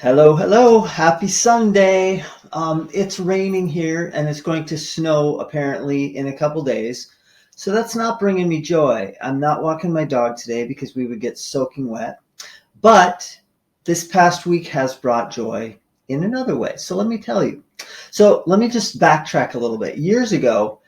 Hello, hello. Happy Sunday. It's raining here and it's going to snow apparently in a couple days. So that's not bringing me joy. I'm not walking my dog today because we would get soaking wet. But this past week has brought joy in another way. So let me tell you. So let me just backtrack a little bit. Years ago,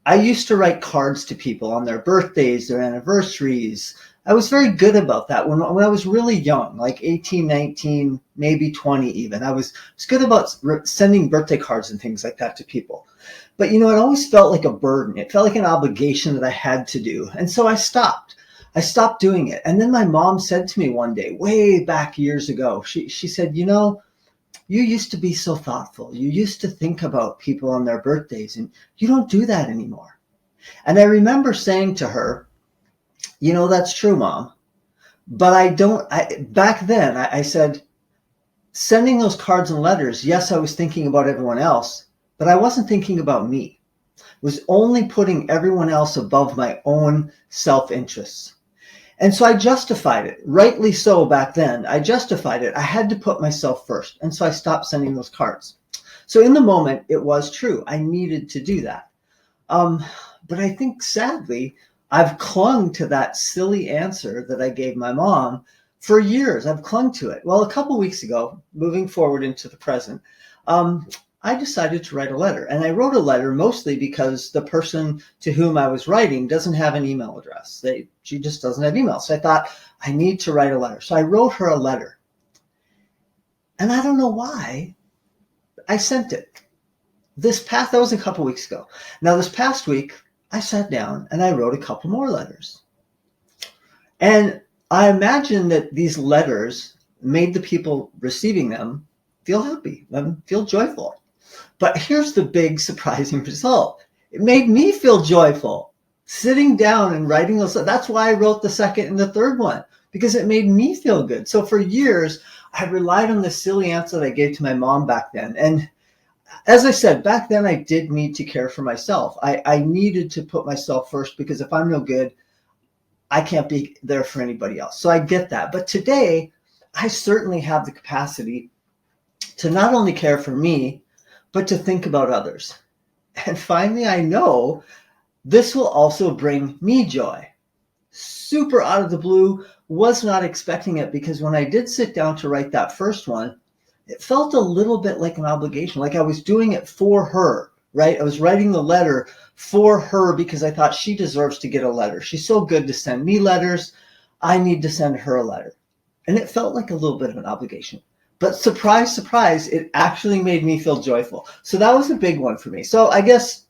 I used to write cards to people on their birthdays, their anniversaries. I was very good about that when I was really young, like 18, 19, maybe 20 even. I was good about sending birthday cards and things like that to people. But it always felt like a burden. It felt like an obligation that I had to do. And so I stopped. I stopped doing it. And then my mom said to me one day, way back years ago, she said, you used to be so thoughtful. You used to think about people on their birthdays, and you don't do that anymore. And I remember saying to her, that's true, Mom. But back then, I said, sending those cards and letters, yes, I was thinking about everyone else, but I wasn't thinking about me. I was only putting everyone else above my own self-interests. And so I justified it, rightly so back then. I justified it. I had to put myself first. And so I stopped sending those cards. So in the moment, it was true. I needed to do that. But I think sadly, I've clung to that silly answer that I gave my mom for years. I've clung to it. Well, a couple weeks ago, moving forward into the present, I decided to write a letter. And I wrote a letter mostly because the person to whom I was writing doesn't have an email address. She just doesn't have email. So I thought, I need to write a letter. So I wrote her a letter. And I don't know why I sent it. That was a couple weeks ago. Now, this past week, I sat down and I wrote a couple more letters. And I imagine that these letters made the people receiving them feel happy and feel joyful. But here's the big surprising result. It made me feel joyful sitting down and writing those. That's why I wrote the second and the third one, because it made me feel good. So for years, I relied on the silly answer that I gave to my mom back then. And as I said, back then I did need to care for myself. I needed to put myself first, because if I'm no good, I can't be there for anybody else. So I get that. But today, I certainly have the capacity to not only care for me, but to think about others. And finally, I know this will also bring me joy. Super out of the blue, was not expecting it, because when I did sit down to write that first one, it felt a little bit like an obligation, like I was doing it for her, right? I was writing the letter for her because I thought she deserves to get a letter. She's so good to send me letters. I need to send her a letter. And it felt like a little bit of an obligation. But surprise, surprise, it actually made me feel joyful. So that was a big one for me. So I guess,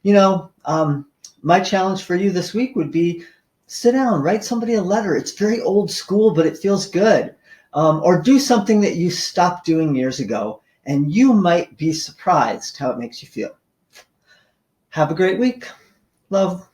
my challenge for you this week would be sit down, write somebody a letter. It's very old school, but it feels good. Or do something that you stopped doing years ago, and you might be surprised how it makes you feel. Have a great week. Love.